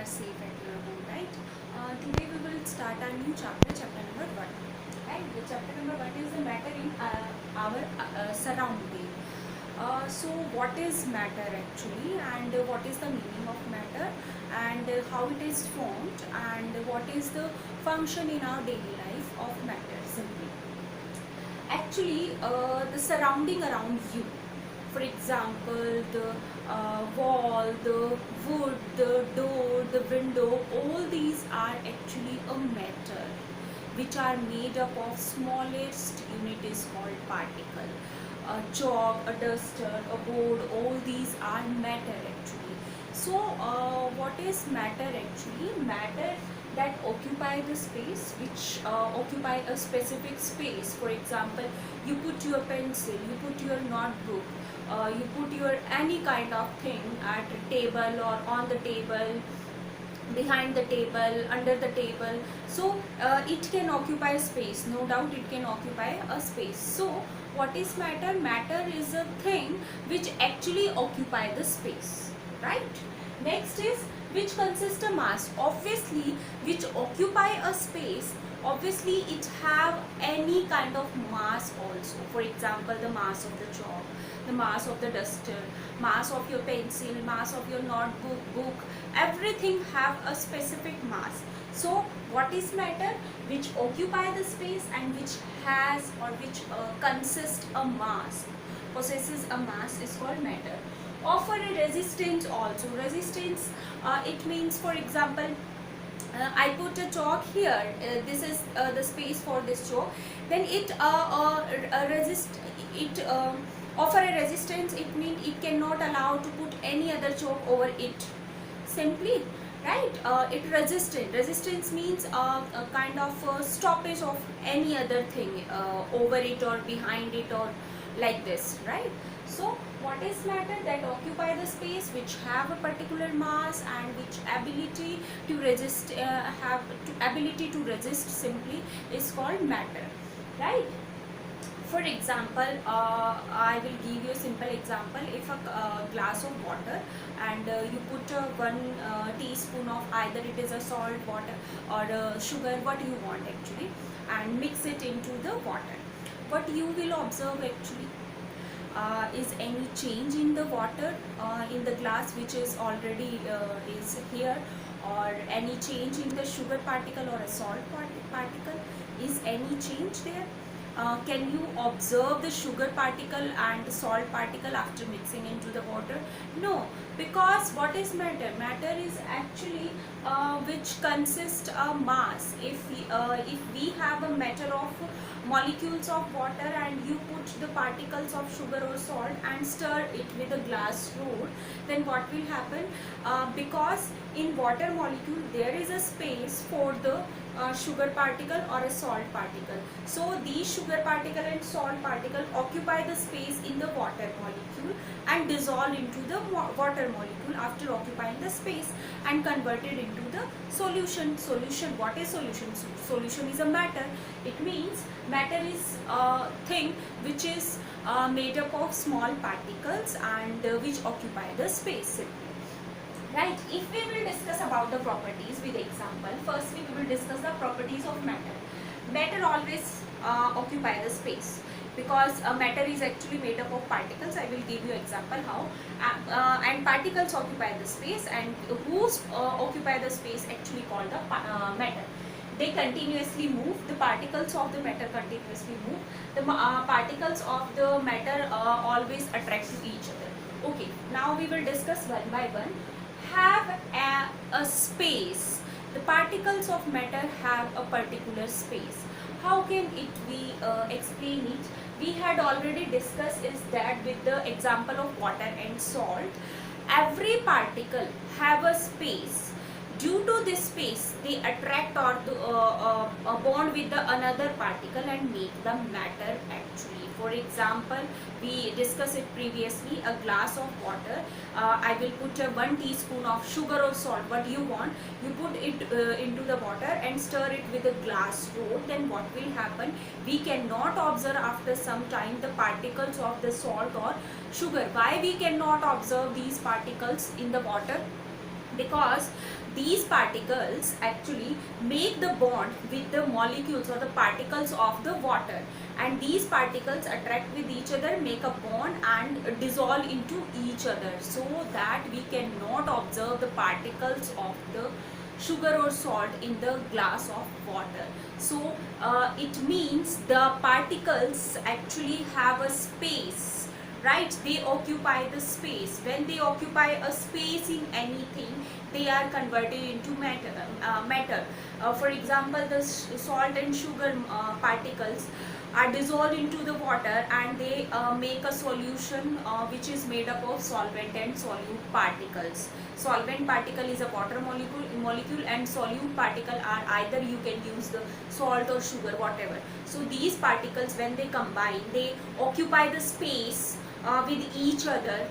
are safe at your home, right? Today we will start our new chapter, chapter number 1. Right? The chapter number 1 is the matter in our surrounding. So what is matter actually, and what is the meaning of matter, and how it is formed, and what is the function in our daily life of matter simply. Actually, the surrounding around you, for example, the wall, the wood, the door, the window, all these are actually a matter which are made up of smallest unit is called particle. A chalk, a duster, a board, all these are matter actually. So what is matter actually? Matter that occupy the space, which occupy a specific space. For example, you put your pencil, you put your notebook, you put your any kind of thing at a table or on the table, behind the table, under the table. So it can occupy space, no doubt it can occupy a space. So what is matter? Matter is a thing which actually occupy the space, right? Next is which consists of mass. Obviously, which occupy a space, obviously it have any kind of mass also. For example, the mass of the chalk, the mass of the duster, mass of your pencil, mass of your notebook, book, everything have a specific mass. So what is matter? Which occupy the space and which has or which consists a mass, possesses a mass, is called matter. Offer a resistance also. Resistance, it means, for example, I put a chalk here, this is the space for this chalk, then it offer a resistance. It means it cannot allow to put any other chalk over it simply, right? It resistant. Resistance means a kind of stoppage of any other thing over it or behind it or like this, right? So what is matter? That occupy the space, which have a particular mass and which ability to resist, have ability to resist simply, is called matter, right? For example, I will give you a simple example. If a glass of water and you put 1 teaspoon of either it is a salt, water or sugar, what you want actually, and mix it into the water, what you will observe actually, is any change in the water in the glass which is already is here, or any change in the sugar particle or a salt particle, is any change there? Can you observe the sugar particle and the salt particle after mixing into the water? No, because what is matter? Matter is actually which consists a mass. If we have a matter of molecules of water and you put the particles of sugar or salt and stir it with a glass rod, then what will happen? Because in water molecule there is a space for the sugar particle or a salt particle. So these sugar particle and salt particle occupy the space in the water molecule and dissolve into the water molecule after occupying the space and converted into the solution. Solution, what is solution? Solution is a matter. It means matter is a thing which is made up of small particles and which occupy the space simply. Right, if we will discuss about the properties with example, firstly we will discuss the properties of matter. Matter always occupy the space because matter is actually made up of particles. I will give you example how, and particles occupy the space, and whose occupy the space actually called the matter. They continuously move. The particles of the matter continuously move. The particles of the matter always attract to each other. Okay, now we will discuss one by one. Have a space. The particles of matter have a particular space. How can it we explain it? We had already discussed is that with the example of water and salt, every particle have a space. Due to this space, they attract or bond with the another particle and make the matter actually. For example, we discussed it previously, a glass of water, I will put 1 teaspoon of sugar or salt, what you want, you put it into the water and stir it with a glass rod, then what will happen? We cannot observe after some time the particles of the salt or sugar. Why we cannot observe these particles in the water? Because these particles actually make the bond with the molecules or the particles of the water, and these particles attract with each other, make a bond and dissolve into each other, so that we cannot observe the particles of the sugar or salt in the glass of water. So it means the particles actually have a space, right? They occupy the space. When they occupy a space in anything, they are converted into matter. For example, the salt and sugar particles are dissolved into the water, and they make a solution which is made up of solvent and solute particles. Solvent particle is a water molecule, and solute particle are either you can use the salt or sugar, whatever. So these particles, when they combine, they occupy the space with each other,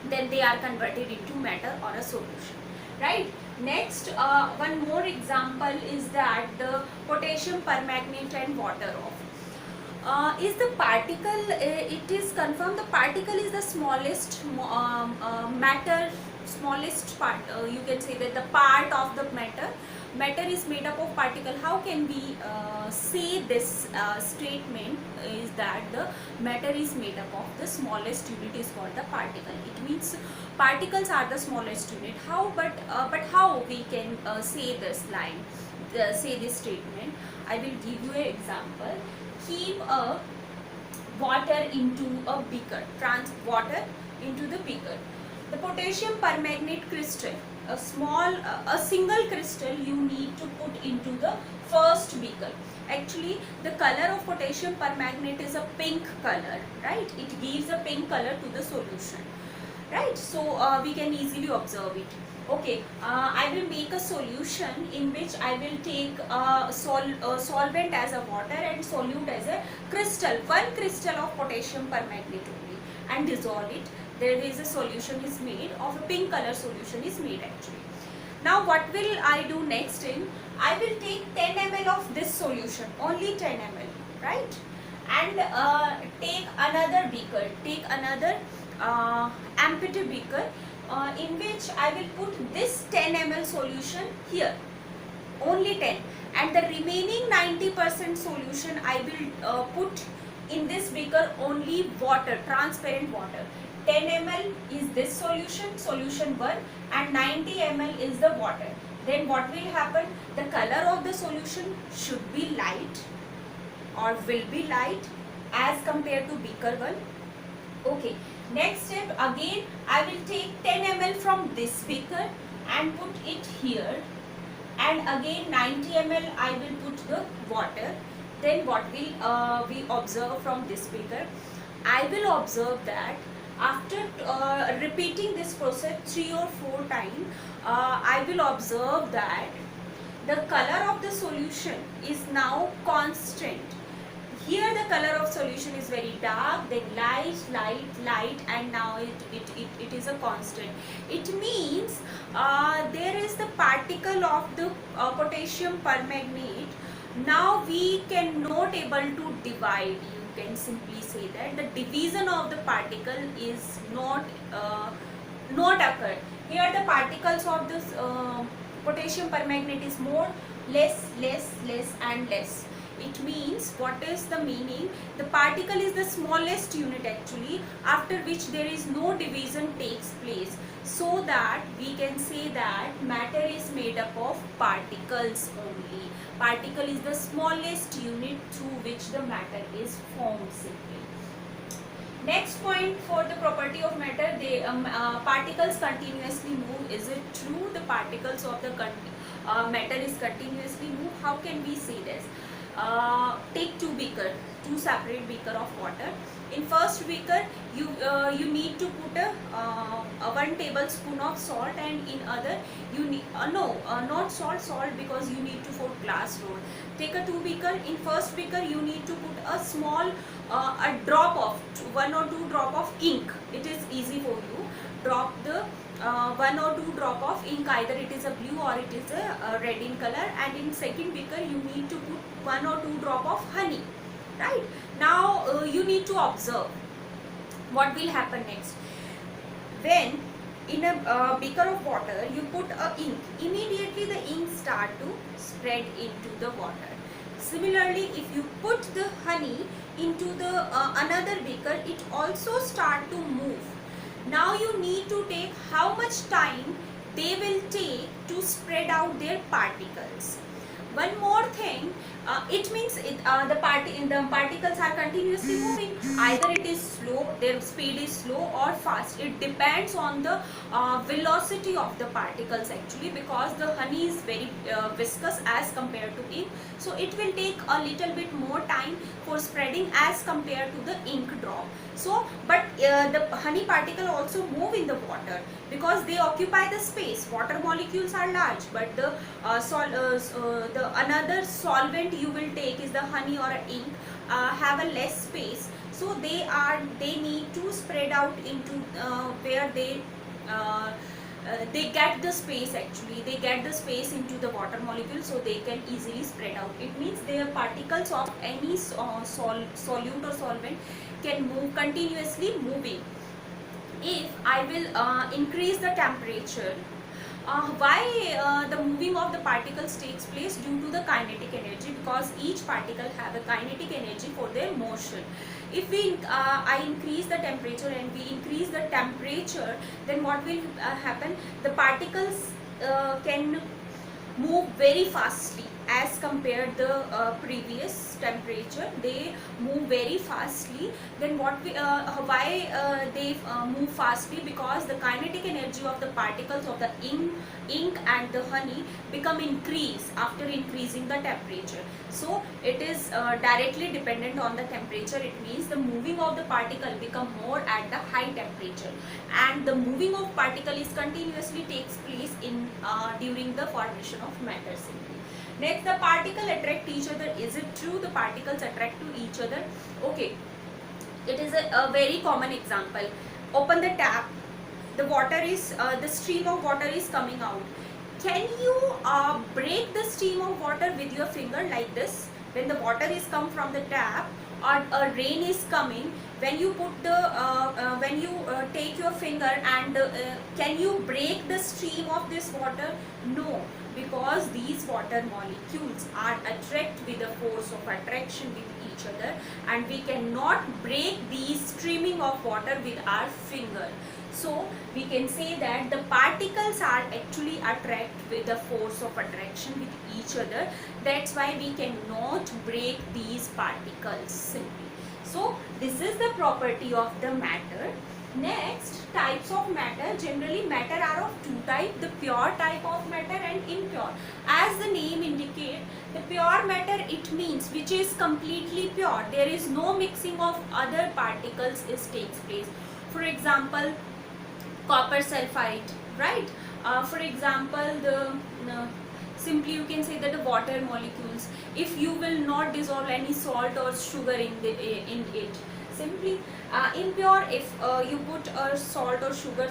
then they are converted into matter or a solution, right? Next, one more example is that the potassium permanganate and water off. Is the particle, it is confirmed the particle is the smallest matter, smallest part, you can say that the part of the matter is made up of particle. How can we say this statement is that the matter is made up of the smallest unit is called the particle? It means particles are the smallest unit. How? But how we can say this line, say this statement? I will give you an example. Keep a water into a beaker, water into the beaker. The potassium permanganate crystal, a single crystal you need to put into the first beaker. Actually, the color of potassium permanganate is a pink color, right? It gives a pink color to the solution, right? So we can easily observe it. Okay, I will make a solution in which I will take solvent as a water and solute as a crystal, one crystal of potassium permanganate only, and dissolve it. There is a solution is made of a pink color solution is made actually. Now what will I do next in? I will take 10 ml of this solution, only 10 ml, right? And take another beaker, take another empty beaker in which I will put this 10 ml solution here, only 10, and the remaining 90% solution I will put in this beaker only water, transparent water. 10 ml is this solution, solution 1, and 90 ml is the water. Then what will happen? The color of the solution should be light or will be light as compared to beaker 1. Okay, next step, again I will take 10 ml from this beaker and put it here, and again 90 ml I will put the water. Then what will we observe from this beaker? I will observe that after repeating this process 3 or 4 times, I will observe that the color of the solution is now constant. Here the color of solution is very dark, then light, light, light, and now it is a constant. It means there is the particle of the potassium permanganate. Now we cannot able to divide. You can simply say that the division of the particle is not occurred. Here the particles of this potassium permanganate is more, less, less, less, and less. It means, what is the meaning? The particle is the smallest unit actually, after which there is no division takes place. So that we can say that matter is made up of particles only. Particle is the smallest unit through which the matter is formed simply. Next point for the property of matter, they particles continuously move. Is it true the particles of the matter is continuously move? How can we say this? Take two separate beaker of water. In first beaker you need to put a 1 tablespoon of salt, and in other you need not salt because you need to put glass roll. Take a 2 beaker. In first beaker you need to put a small a drop of 1 or 2 drop of ink. It is easy for you. Drop the 1 or 2 drop of ink, either it is a blue or it is a red in color, and in second beaker you need to put 1 or 2 drop of honey, right? Now you need to observe what will happen next. When in a beaker of water you put a ink, immediately the ink start to spread into the water. Similarly, if you put the honey into the another beaker, it also start to move. Now you need to take how much time they will take to spread out their particles. One more thing, it means the particles are continuously moving. Either it is slow, their speed is slow, or fast. It depends on the velocity of the particles actually, because the honey is very viscous as compared to ink, so it will take a little bit more time for spreading as compared to the ink drop. So but the honey particle also move in the water because they occupy the space. Water molecules are large, but the another solvent you will take is the honey or ink have a less space, so they need to spread out into where they get the space actually, they get the space into the water molecule, so they can easily spread out. It means their particles of any solute or solvent can move continuously moving. If I will increase the temperature, why the moving of the particles takes place? Due to the kinetic energy, because each particle have a kinetic energy for their motion. If we I increase the temperature and we increase the temperature, then what will happen? The particles can move very fastly as compared the previous temperature. They move very fastly. Then what we why they move fastly? Because the kinetic energy of the particles of the ink and the honey become increase after increasing the temperature. So it is directly dependent on the temperature. It means the moving of the particle become more at the high temperature, and the moving of particle is continuously takes place in during the formation of matter simply. Next, the particle attract each other. Is it true the particles attract to each other? Okay, it is a very common example. Open the tap, the water is the stream of water is coming out. Can you break the stream of water with your finger like this? When the water is come from the tap or a rain is coming, when you put the when you take your finger and can you break the stream of this water? No, because these water molecules are attract with the force of attraction with each other, and we cannot break these streaming of water with our finger. So we can say that the particles are actually attract with the force of attraction with each other. That's why we cannot break these particles simply. So this is the property of the matter. Next, types of matter. Generally matter are of two types, the pure type of matter and impure. As the name indicates, the pure matter, it means which is completely pure. There is no mixing of other particles takes place. For example, copper sulfide, right? For example, the simply you can say that the water molecules, if you will not dissolve any salt or sugar in it, simply impure. If you put salt or sugar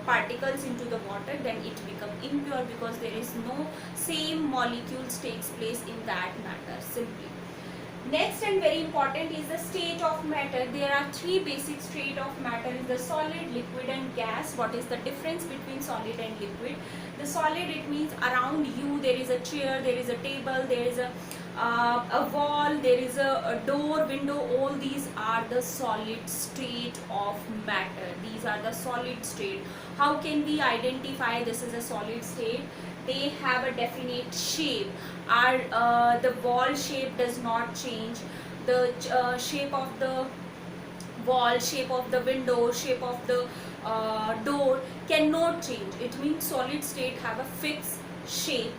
particles into the water, then it become impure because there is no same molecules takes place in that matter simply. Next and very important is the state of matter. There are three basic state of matter: is the solid, liquid and gas. What is the difference between solid and liquid? The solid, it means around you there is a chair, there is a table, there is a wall, there is a door, window. All these are the solid state of matter. These are the solid state. How can we identify this is a solid state? They have a definite shape. The wall shape does not change. The shape of the wall, shape of the window, shape of the door cannot change. It means solid state have a fixed shape,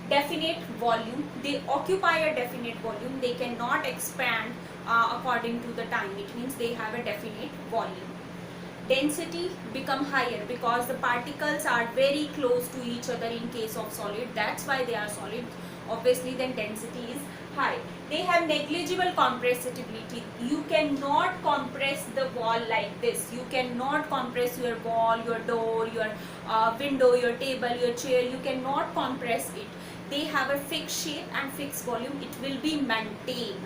definite volume. They occupy a definite volume. They cannot expand according to the time. It means they have a definite volume. Density become higher because the particles are very close to each other in case of solid. That's why they are solid. Obviously, then density is high. They have negligible compressibility. You cannot compress the wall like this. You cannot compress your wall, your door, your window, your table, your chair. You cannot compress it. They have a fixed shape and fixed volume. It will be maintained.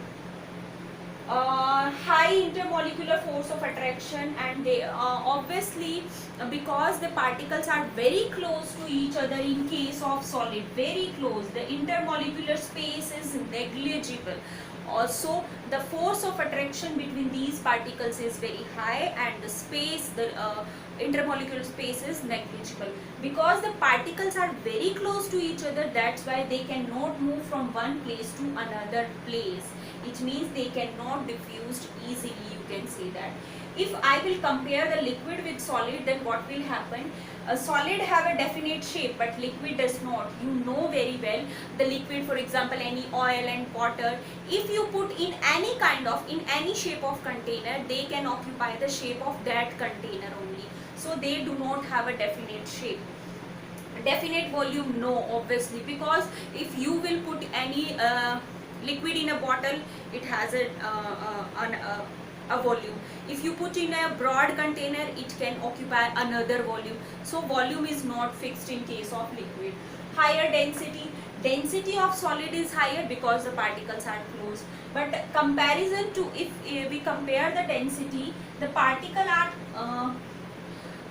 high intermolecular force of attraction, and they obviously because the particles are very close to each other in case of solid, very close, the intermolecular space is negligible. Also the force of attraction between these particles is very high, and the space, the intermolecular space is negligible. Because the particles are very close to each other, that's why they cannot move from one place to another place. It means they cannot diffuse easily, you can say that. If I will compare the liquid with solid, then what will happen? A solid have a definite shape, but liquid does not. You know very well the liquid, for example any oil and water, if you put in any kind of, in any shape of container, they can occupy the shape of that container only. So they do not have a definite shape. Definite volume, no, obviously, because if you will put any liquid in a bottle, it has a volume. If you put in a broad container, it can occupy another volume. So volume is not fixed in case of liquid. Higher density, density of solid is higher because the particles are close. But comparison to, if we compare the density, the particle are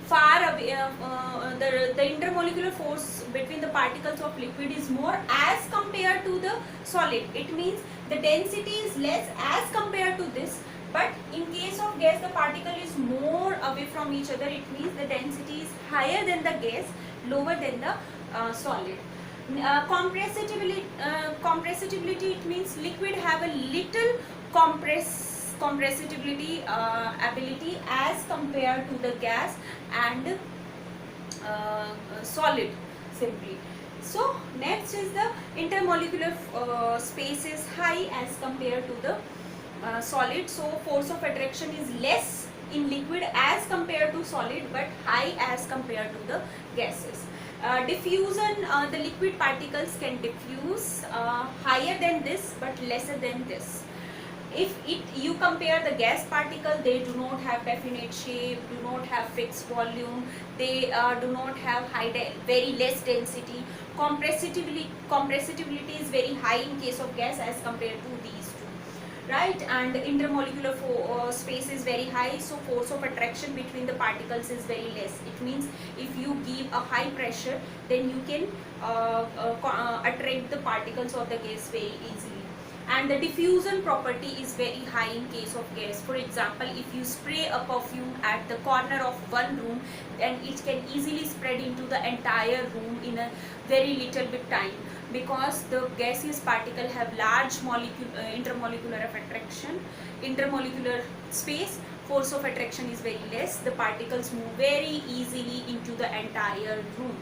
far away, the intermolecular force between the particles of liquid is more as compared to the solid. It means the density is less as compared to this, but in case of gas the particle is more away from each other. It means the density is higher than the gas, lower than the solid. Compressibility, it means liquid have a little compressibility ability as compared to the gas and solid, simply. So next is the intermolecular space is high as compared to the solid. So force of attraction is less in liquid as compared to solid, but high as compared to the gases. Diffusion, the liquid particles can diffuse higher than this but lesser than this. If you compare the gas particle, they do not have definite shape, do not have fixed volume, they do not have very less density. Compressibility is very high in case of gas as compared to these two, right? And intermolecular space is very high, so force of attraction between the particles is very less. It means if you give a high pressure, then you can attract the particles of the gas very easily. And the diffusion property is very high in case of gas. For example, if you spray a perfume at the corner of one room, then it can easily spread into the entire room in a very little bit time, because the gaseous particle have large intermolecular attraction, intermolecular space. Force of attraction is very less, the particles move very easily into the entire room.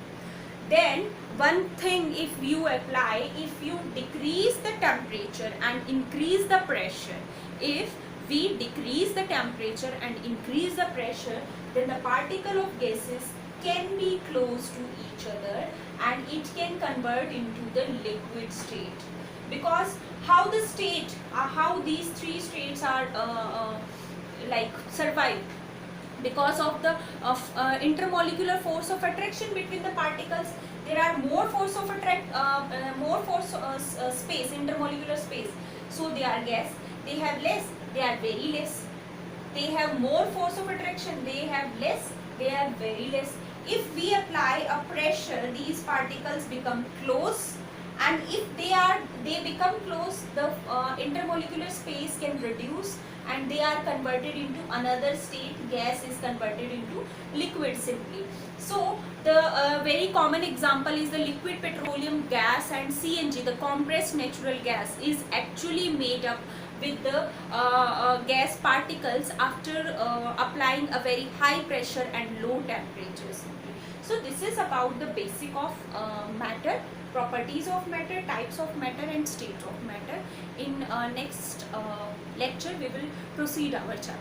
Then one thing, if you apply, if you decrease the temperature and increase the pressure, if we decrease the temperature and increase the pressure, then the particle of gases can be close to each other and it can convert into the liquid state. Because how the state, how these three states are like survive, because of the intermolecular force of attraction between the particles. There are more force of space, intermolecular space, so they are gas. They have less, they are very less. They have more force of attraction, they have less, they are very less. If we apply a pressure, these particles become close, and if they become close, the intermolecular space can reduce and they are converted into another state. Gas is converted into liquid simply. So the very common example is the liquid petroleum gas and CNG, the compressed natural gas, is actually made up with the gas particles after applying a very high pressure and low temperature simply. So this is about the basic of matter, properties of matter, types of matter and state of matter. In next lecture we will proceed our chapter.